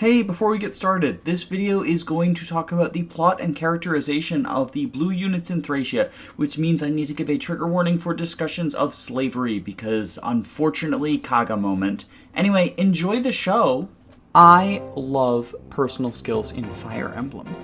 Hey, before we get started, this video is going to talk about the plot and characterization of the blue units in Thracia, which means I need to give a trigger warning for discussions of slavery, because unfortunately, Kaga moment. Anyway, enjoy the show! I love personal skills in Fire Emblem.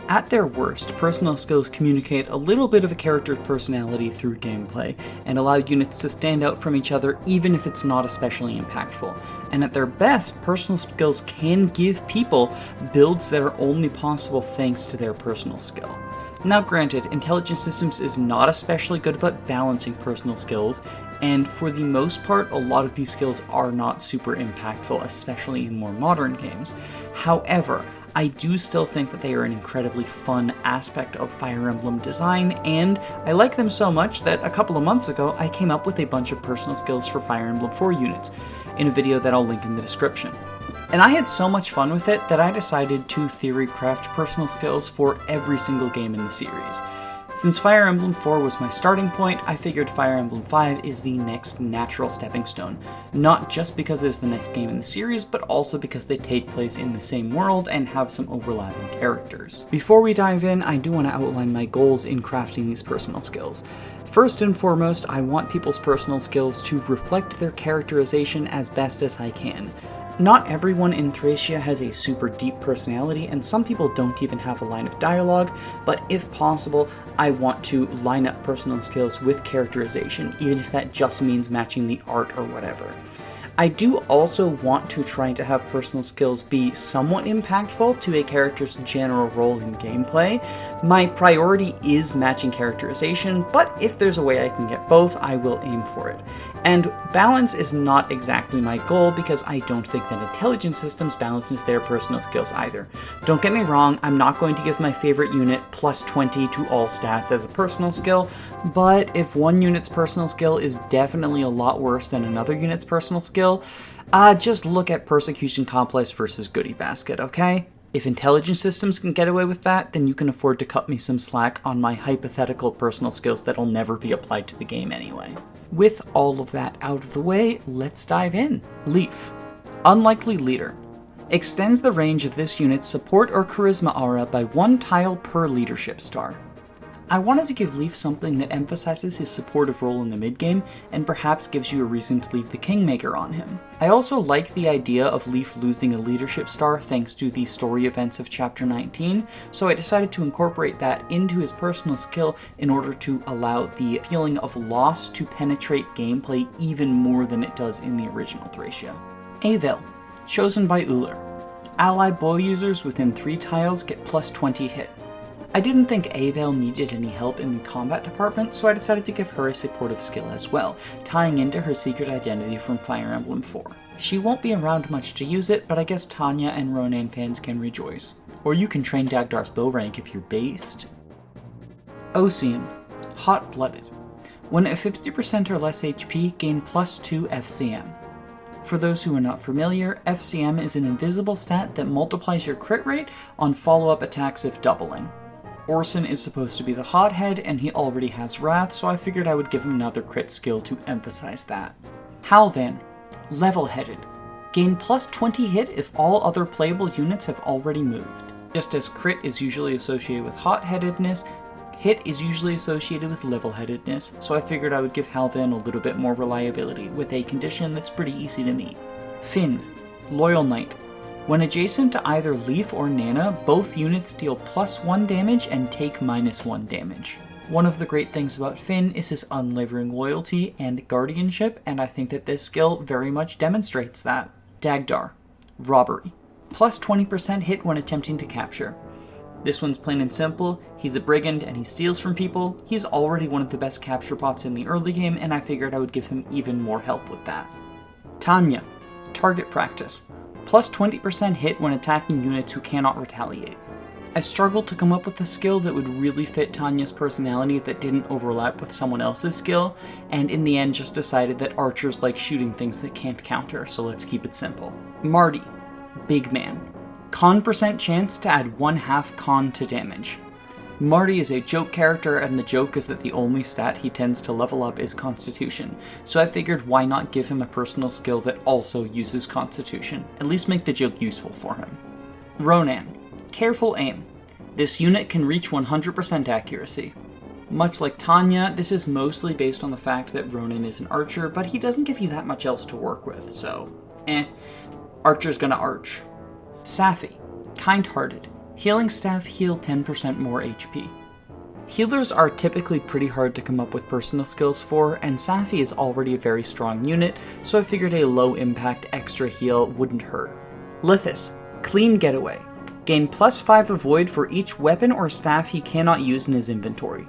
At their worst, personal skills communicate a little bit of a character's personality through gameplay, and allow units to stand out from each other even if it's not especially impactful. And at their best, personal skills can give people builds that are only possible thanks to their personal skill. Now granted, Intelligent Systems is not especially good about balancing personal skills, and for the most part, a lot of these skills are not super impactful, especially in more modern games. However, I do still think that they are an incredibly fun aspect of Fire Emblem design, and I like them so much that a couple of months ago I came up with a bunch of personal skills for Fire Emblem 4 units, in a video that I'll link in the description. And I had so much fun with it that I decided to theorycraft personal skills for every single game in the series. Since Fire Emblem 4 was my starting point, I figured Fire Emblem 5 is the next natural stepping stone. Not just because it is the next game in the series, but also because they take place in the same world and have some overlapping characters. Before we dive in, I do want to outline my goals in crafting these personal skills. First and foremost, I want people's personal skills to reflect their characterization as best as I can. Not everyone in Thracia has a super deep personality, and some people don't even have a line of dialogue, but if possible, I want to line up personal skills with characterization, even if that just means matching the art or whatever. I do also want to try to have personal skills be somewhat impactful to a character's general role in gameplay. My priority is matching characterization, but if there's a way I can get both, I will aim for it. And balance is not exactly my goal, because I don't think that Intelligent Systems balances their personal skills either. Don't get me wrong, I'm not going to give my favorite unit plus 20 to all stats as a personal skill, but if one unit's personal skill is definitely a lot worse than another unit's personal skill, just look at Persecution Complex versus Goodie Basket, okay? If Intelligent Systems can get away with that, then you can afford to cut me some slack on my hypothetical personal skills that'll never be applied to the game anyway. With all of that out of the way, let's dive in. Leaf. Unlikely Leader. Extends the range of this unit's support or charisma aura by 1 tile per leadership star. I wanted to give Leaf something that emphasizes his supportive role in the mid-game, and perhaps gives you a reason to leave the Kingmaker on him. I also like the idea of Leaf losing a leadership star thanks to the story events of Chapter 19, so I decided to incorporate that into his personal skill in order to allow the feeling of loss to penetrate gameplay even more than it does in the original Thracia. Avil. Chosen by Uller. Ally bow users within 3 tiles get plus 20 hit. I didn't think Avil needed any help in the combat department, so I decided to give her a supportive skill as well, tying into her secret identity from Fire Emblem 4. She won't be around much to use it, but I guess Tanya and Ronan fans can rejoice. Or you can train Dagdar's bow rank if you're based. Ocean. Hot-blooded. When at 50% or less HP, gain plus 2 FCM. For those who are not familiar, FCM is an invisible stat that multiplies your crit rate on follow-up attacks if doubling. Orson is supposed to be the hothead, and he already has Wrath, so I figured I would give him another crit skill to emphasize that. Halvan. Level-headed. Gain plus 20 hit if all other playable units have already moved. Just as crit is usually associated with hot-headedness, hit is usually associated with level-headedness, so I figured I would give Halvan a little bit more reliability, with a condition that's pretty easy to meet. Finn. Loyal Knight. When adjacent to either Leaf or Nana, both units deal plus 1 damage and take minus 1 damage. One of the great things about Finn is his unwavering loyalty and guardianship, and I think that this skill very much demonstrates that. Dagdar. Robbery. Plus 20% hit when attempting to capture. This one's plain and simple. He's a brigand and he steals from people. He's already one of the best capture bots in the early game, and I figured I would give him even more help with that. Tanya. Target practice. Plus 20% hit when attacking units who cannot retaliate. I struggled to come up with a skill that would really fit Tanya's personality that didn't overlap with someone else's skill, and in the end just decided that archers like shooting things that can't counter, so let's keep it simple. Marty. Big Man. Con % chance to add 1/2 con to damage. Marty is a joke character, and the joke is that the only stat he tends to level up is Constitution, so I figured why not give him a personal skill that also uses Constitution, at least make the joke useful for him. Ronan. Careful aim. This unit can reach 100% accuracy. Much like Tanya, this is mostly based on the fact that Ronan is an archer, but he doesn't give you that much else to work with, so Archer's gonna arch. Safi. Kind-hearted. Healing staff heal 10% more HP. Healers are typically pretty hard to come up with personal skills for, and Safi is already a very strong unit, so I figured a low-impact extra heal wouldn't hurt. Lithis. Clean getaway. Gain +5 avoid for each weapon or staff he cannot use in his inventory.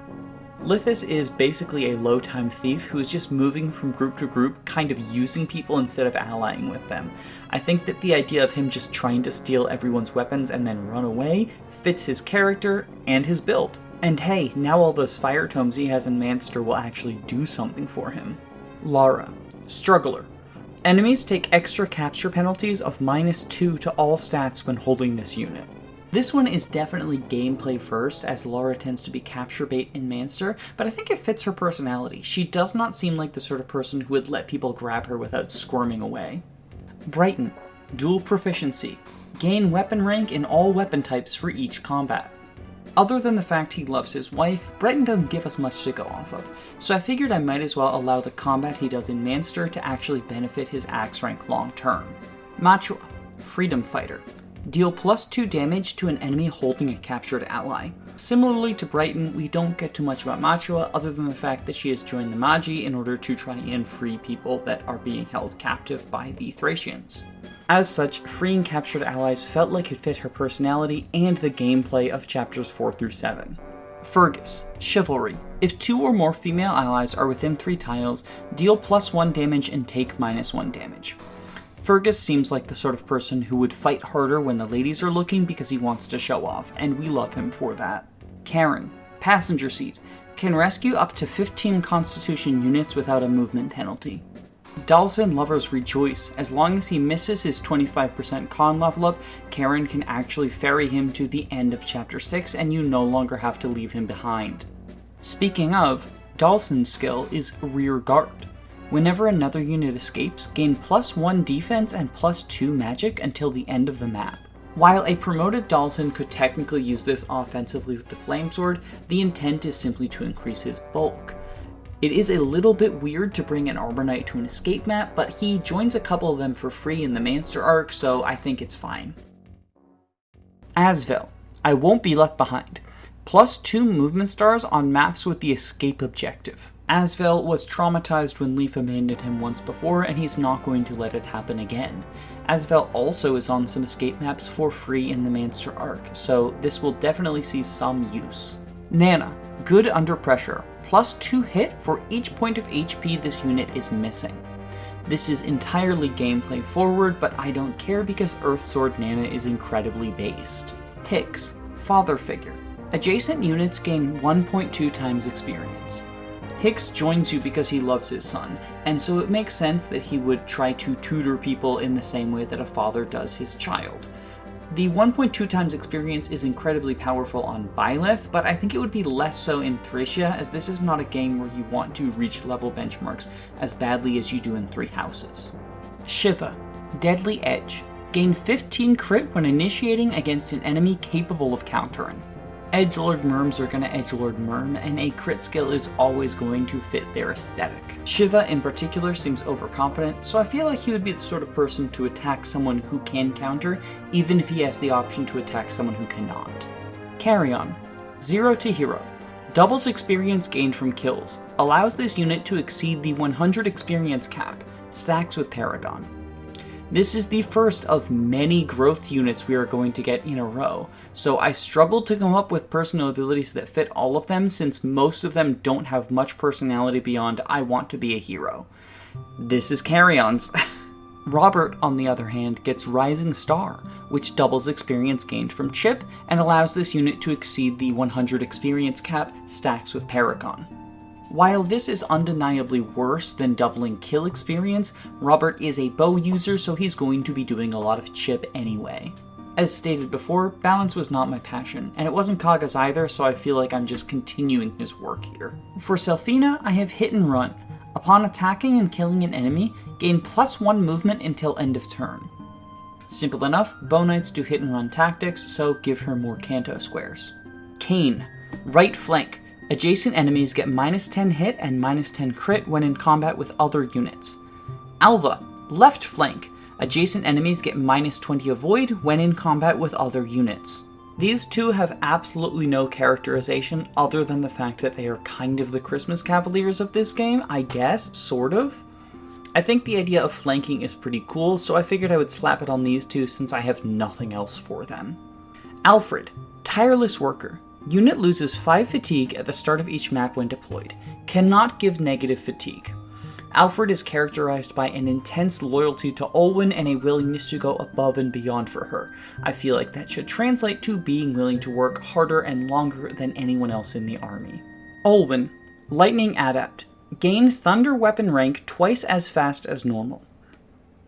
Lithis is basically a low-time thief who is just moving from group to group, kind of using people instead of allying with them. I think that the idea of him just trying to steal everyone's weapons and then run away fits his character and his build. And hey, now all those fire tomes he has in Manster will actually do something for him. Lara. Struggler. Enemies take extra capture penalties of -2 to all stats when holding this unit. This one is definitely gameplay first, as Lara tends to be capture bait in Manster, but I think it fits her personality. She does not seem like the sort of person who would let people grab her without squirming away. Brighton. Dual proficiency. Gain weapon rank in all weapon types for each combat. Other than the fact he loves his wife, Brighton doesn't give us much to go off of, so I figured I might as well allow the combat he does in Manster to actually benefit his axe rank long term. Machua. Freedom Fighter. Deal +2 damage to an enemy holding a captured ally. Similarly to Brighton, we don't get too much about Machua other than the fact that she has joined the Magi in order to try and free people that are being held captive by the Thracians. As such, freeing captured allies felt like it fit her personality and the gameplay of chapters 4 through 7. Fergus. Chivalry. If 2 or more female allies are within 3 tiles, deal +1 damage and take -1 damage. Fergus seems like the sort of person who would fight harder when the ladies are looking because he wants to show off, and we love him for that. Karen. Passenger seat. Can rescue up to 15 Constitution units without a movement penalty. Dalsin lovers rejoice. As long as he misses his 25% con level up, Karen can actually ferry him to the end of Chapter 6 and you no longer have to leave him behind. Speaking of, Dalsin's skill is Rear Guard. Whenever another unit escapes, gain +1 defense and +2 magic until the end of the map. While a promoted Dalsin could technically use this offensively with the Flamesword, the intent is simply to increase his bulk. It is a little bit weird to bring an Armor Knight to an escape map, but he joins a couple of them for free in the Manster arc, so I think it's fine. Asvel. I won't be left behind. +2 movement stars on maps with the escape objective. Asvel was traumatized when Leaf abandoned him once before, and he's not going to let it happen again. Asvel also is on some escape maps for free in the Manster arc, so this will definitely see some use. Nana. Good under pressure. +2 hit for each point of HP this unit is missing. This is entirely gameplay forward, but I don't care because Earth Sword Nana is incredibly based. Hicks. Father figure. Adjacent units gain 1.2 times experience. Hicks joins you because he loves his son, and so it makes sense that he would try to tutor people in the same way that a father does his child. The 1.2 times experience is incredibly powerful on Byleth, but I think it would be less so in Thracia, as this is not a game where you want to reach level benchmarks as badly as you do in Three Houses. Shiva. Deadly Edge. Gain 15 crit when initiating against an enemy capable of countering. Edgelord Merms are gonna Edgelord Merm, and a crit skill is always going to fit their aesthetic. Shiva in particular seems overconfident, so I feel like he would be the sort of person to attack someone who can counter, even if he has the option to attack someone who cannot. Carrion. 0 to hero. Doubles experience gained from kills. Allows this unit to exceed the 100 experience cap. Stacks with Paragon. This is the first of many growth units we are going to get in a row, so I struggled to come up with personal abilities that fit all of them since most of them don't have much personality beyond I want to be a hero. This is Carrion's. Robert, on the other hand, gets Rising Star, which doubles experience gained from Chip and allows this unit to exceed the 100 experience cap, stacks with Paragon. While this is undeniably worse than doubling kill experience, Robert is a bow user, so he's going to be doing a lot of chip anyway. As stated before, balance was not my passion, and it wasn't Kaga's either, so I feel like I'm just continuing his work here. For Selfina, I have Hit and Run. Upon attacking and killing an enemy, gain +1 movement until end of turn. Simple enough, Bow Knights do hit and run tactics, so give her more Canto squares. Kain, right flank. Adjacent enemies get -10 hit and -10 crit when in combat with other units. Alva, left flank. Adjacent enemies get -20 avoid when in combat with other units. These two have absolutely no characterization other than the fact that they are kind of the Christmas Cavaliers of this game, I guess, sort of. I think the idea of flanking is pretty cool, so I figured I would slap it on these two since I have nothing else for them. Alfred, tireless worker. Unit loses 5 fatigue at the start of each map when deployed. Cannot give negative fatigue. Alfred is characterized by an intense loyalty to Olwen and a willingness to go above and beyond for her. I feel like that should translate to being willing to work harder and longer than anyone else in the army. Olwen, Lightning Adept. Gain Thunder Weapon rank twice as fast as normal.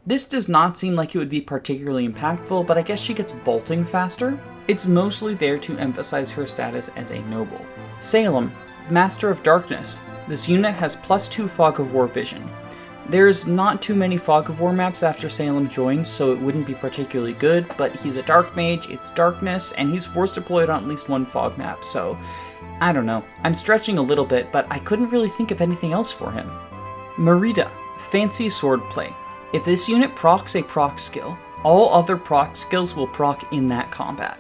This does not seem like it would be particularly impactful, but I guess she gets bolting faster. It's mostly there to emphasize her status as a noble. Salem, Master of Darkness. This unit has +2 Fog of War vision. There's not too many Fog of War maps after Salem joined, so it wouldn't be particularly good, but he's a Dark Mage, it's darkness, and he's force deployed on at least one Fog map, so I don't know. I'm stretching a little bit, but I couldn't really think of anything else for him. Merida, Fancy Swordplay. If this unit procs a proc skill, all other proc skills will proc in that combat.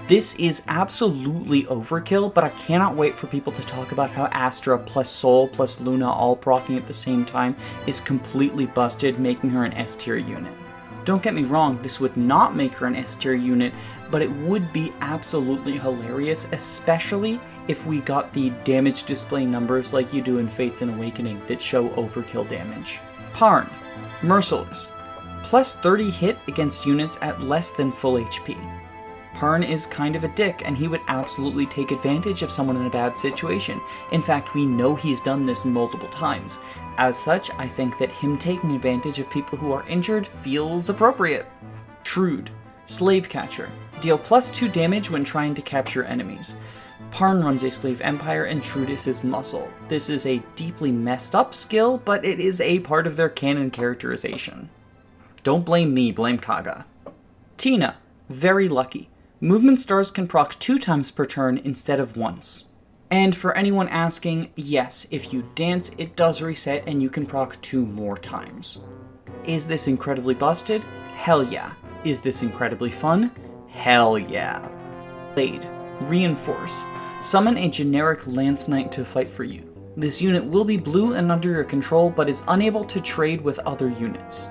This is absolutely overkill, but I cannot wait for people to talk about how Astra plus Sol plus Luna all proccing at the same time is completely busted, making her an S-tier unit. Don't get me wrong, this would not make her an S-tier unit, but it would be absolutely hilarious, especially if we got the damage display numbers like you do in Fates and Awakening that show overkill damage. Parn, Merciless. +30 hit against units at less than full HP. Parn is kind of a dick, and he would absolutely take advantage of someone in a bad situation. In fact, we know he's done this multiple times. As such, I think that him taking advantage of people who are injured feels appropriate. Trude, Slave Catcher. Deal +2 damage when trying to capture enemies. Parn runs a slave empire and Trude is his muscle. This is a deeply messed up skill, but it is a part of their canon characterization. Don't blame me, blame Kaga. Tina, very lucky. Movement stars can proc 2 times per turn instead of once. And for anyone asking, yes, if you dance, it does reset and you can proc 2 more times. Is this incredibly busted? Hell yeah. Is this incredibly fun? Hell yeah. Blade, Reinforce. Summon a generic Lance Knight to fight for you. This unit will be blue and under your control, but is unable to trade with other units.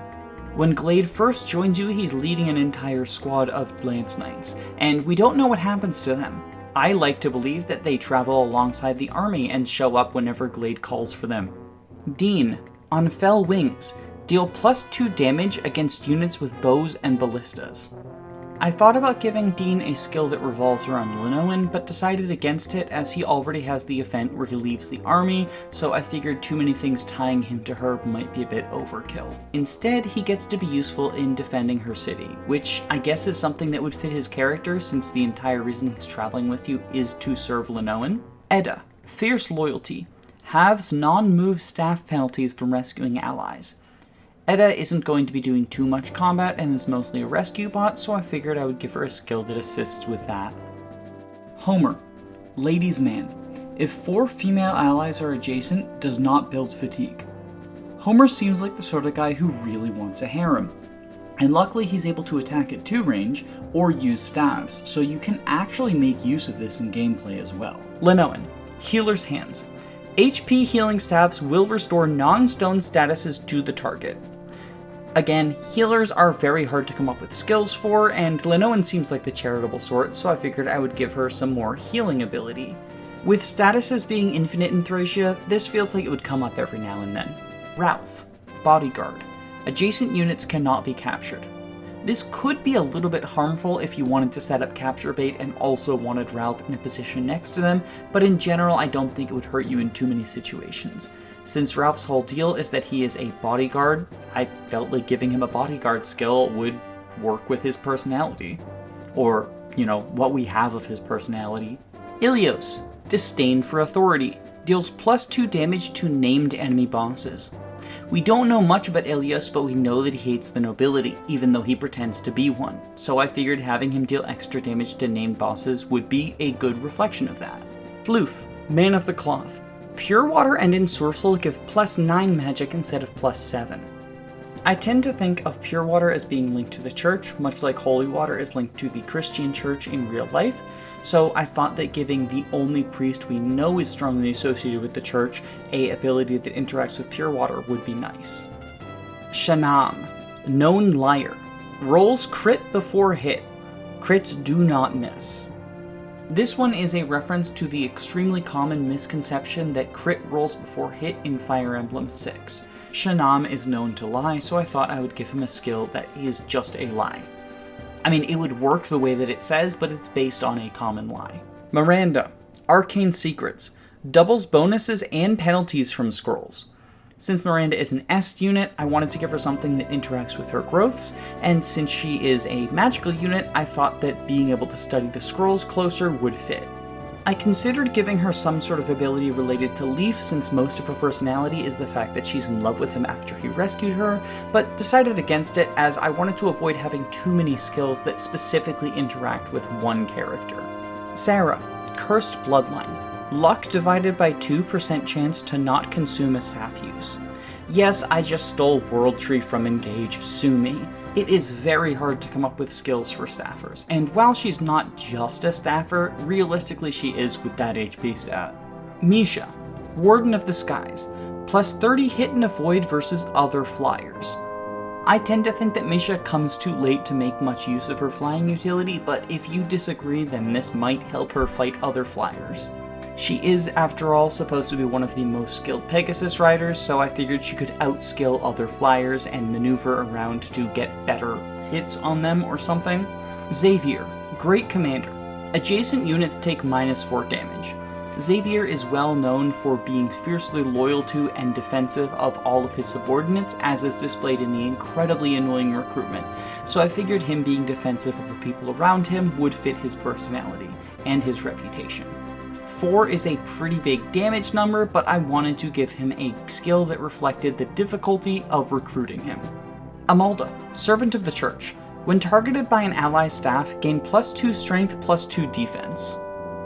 When Glade first joins you, he's leading an entire squad of Lance Knights, and we don't know what happens to them. I like to believe that they travel alongside the army and show up whenever Glade calls for them. Dean, on Fell Wings, deal +2 damage against units with bows and ballistas. I thought about giving Dean a skill that revolves around Linoan, but decided against it as he already has the event where he leaves the army, so I figured too many things tying him to her might be a bit overkill. Instead, he gets to be useful in defending her city, which I guess is something that would fit his character since the entire reason he's traveling with you is to serve Linoan. Edda, Fierce Loyalty, halves non-move staff penalties from rescuing allies. Edda isn't going to be doing too much combat and is mostly a rescue bot, so I figured I would give her a skill that assists with that. Homer, Ladies' Man. If 4 female allies are adjacent, does not build fatigue. Homer seems like the sort of guy who really wants a harem. And luckily he's able to attack at 2 range or use staves, so you can actually make use of this in gameplay as well. Linoan, Healer's Hands. HP healing staves will restore non-stone statuses to the target. Again, healers are very hard to come up with skills for, and Linoan seems like the charitable sort, so I figured I would give her some more healing ability. With statuses being infinite in Thracia, this feels like it would come up every now and then. Ralph, Bodyguard. Adjacent units cannot be captured. This could be a little bit harmful if you wanted to set up capture bait and also wanted Ralph in a position next to them, but in general I don't think it would hurt you in too many situations. Since Ralph's whole deal is that he is a bodyguard, I felt like giving him a bodyguard skill would work with his personality. Or, what we have of his personality. Ilios, Disdain for Authority, deals +2 damage to named enemy bosses. We don't know much about Ilios, but we know that he hates the nobility, even though he pretends to be one, so I figured having him deal extra damage to named bosses would be a good reflection of that. Sloof, Man of the Cloth. Pure Water and Ensorcel give +9 magic instead of +7. I tend to think of Pure Water as being linked to the church, much like Holy Water is linked to the Christian church in real life, so I thought that giving the only priest we know is strongly associated with the church a ability that interacts with Pure Water would be nice. Shanam, Known Liar. Rolls crit before hit. Crits do not miss. This one is a reference to the extremely common misconception that crit rolls before hit in Fire Emblem 6. Shanam is known to lie, so I thought I would give him a skill that is just a lie. I mean, it would work the way that it says, but it's based on a common lie. Miranda, Arcane Secrets. Doubles bonuses and penalties from scrolls. Since Miranda is an S unit, I wanted to give her something that interacts with her growths, and since she is a magical unit, I thought that being able to study the scrolls closer would fit. I considered giving her some sort of ability related to Leaf, since most of her personality is the fact that she's in love with him after he rescued her, but decided against it as I wanted to avoid having too many skills that specifically interact with one character. Sarah, Cursed Bloodline. Luck divided by 2% chance to not consume a staff use. Yes, I just stole World Tree from Engage, sue me. It is very hard to come up with skills for staffers, and while she's not just a staffer, realistically she is with that HP stat. Misha, Warden of the Skies, +30 hit and avoid versus other flyers. I tend to think that Misha comes too late to make much use of her flying utility, but if you disagree, then this might help her fight other flyers. She is, after all, supposed to be one of the most skilled Pegasus riders, so I figured she could outskill other flyers and maneuver around to get better hits on them or something. Xavier, Great Commander. Adjacent units take -4 damage. Xavier is well known for being fiercely loyal to and defensive of all of his subordinates, as is displayed in the incredibly annoying recruitment, so I figured him being defensive of the people around him would fit his personality and his reputation. 4 is a pretty big damage number, but I wanted to give him a skill that reflected the difficulty of recruiting him. Amalda, Servant of the Church. When targeted by an ally's staff, gain +2 strength, +2 defense.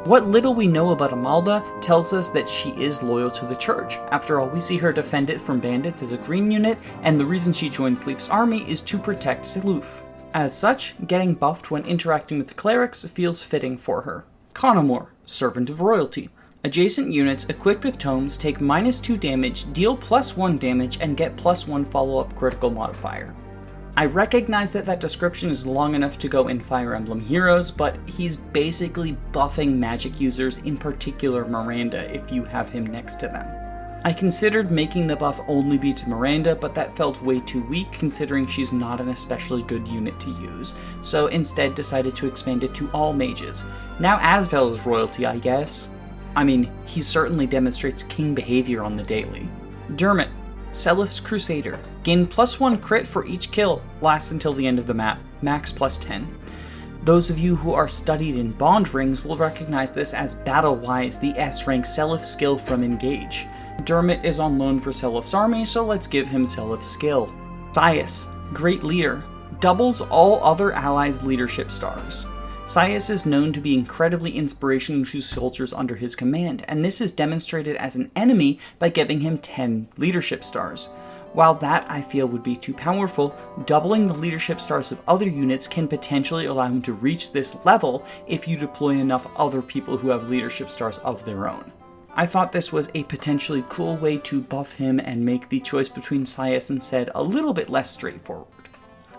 What little we know about Amalda tells us that she is loyal to the church. After all, we see her defend it from bandits as a green unit, and the reason she joins Leaf's army is to protect Selûf. As such, getting buffed when interacting with the clerics feels fitting for her. Conomor, Servant of Royalty. Adjacent units equipped with tomes take -2 damage, deal +1 damage, and get +1 follow-up critical modifier. I recognize that that description is long enough to go in Fire Emblem Heroes, but he's basically buffing magic users, in particular Miranda, if you have him next to them. I considered making the buff only be to Miranda, but that felt way too weak considering she's not an especially good unit to use, so instead decided to expand it to all mages. Now Asvel is royalty, I guess. I mean, he certainly demonstrates king behavior on the daily. Dermot, Selûf's Crusader. Gain +1 crit for each kill, lasts until the end of the map, max +10. Those of you who are studied in bond rings will recognize this as Battle-Wise, the S-rank Selûf skill from Engage. Dermot is on loan for Selûf's army, so let's give him Selûf's skill. Sias, Great Leader. Doubles all other allies' leadership stars. Sias is known to be incredibly inspirational to soldiers under his command, and this is demonstrated as an enemy by giving him 10 leadership stars. While that I feel would be too powerful, doubling the leadership stars of other units can potentially allow him to reach this level if you deploy enough other people who have leadership stars of their own. I thought this was a potentially cool way to buff him and make the choice between Sias and Ced a little bit less straightforward.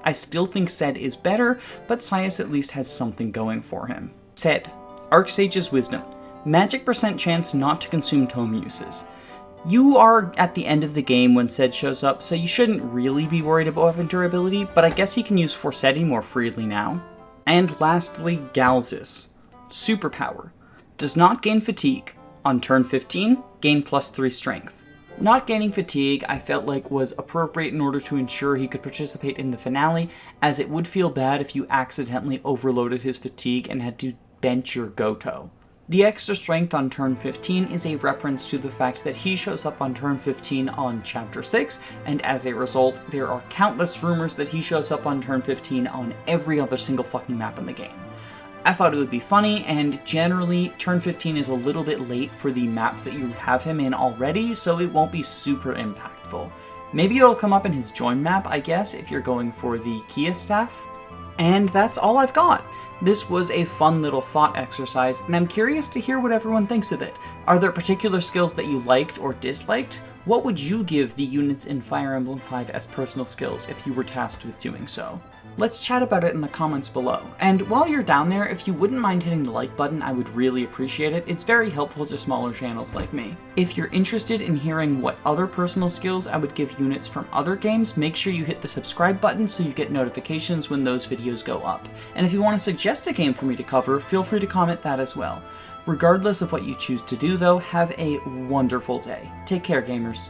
I still think Ced is better, but Sias at least has something going for him. Ced, Archsage's Wisdom. Magic % chance not to consume tome uses. You are at the end of the game when Ced shows up, so you shouldn't really be worried about weapon durability, but I guess he can use Forseti more freely now. And lastly, Galzis. Superpower. Does not gain fatigue. On turn 15, gain +3 strength. Not gaining fatigue I felt like was appropriate in order to ensure he could participate in the finale, as it would feel bad if you accidentally overloaded his fatigue and had to bench your Goto. The extra strength on turn 15 is a reference to the fact that he shows up on turn 15 on Chapter 6, and as a result, there are countless rumors that he shows up on turn 15 on every other single fucking map in the game. I thought it would be funny, and generally, turn 15 is a little bit late for the maps that you have him in already, so it won't be super impactful. Maybe it'll come up in his join map, I guess, if you're going for the Kia staff. And that's all I've got. This was a fun little thought exercise, and I'm curious to hear what everyone thinks of it. Are there particular skills that you liked or disliked? What would you give the units in Fire Emblem 5 as personal skills if you were tasked with doing so? Let's chat about it in the comments below. And while you're down there, if you wouldn't mind hitting the like button, I would really appreciate it. It's very helpful to smaller channels like me. If you're interested in hearing what other personal skills I would give units from other games, make sure you hit the subscribe button so you get notifications when those videos go up. And if you want to suggest a game for me to cover, feel free to comment that as well. Regardless of what you choose to do though, have a wonderful day. Take care, gamers.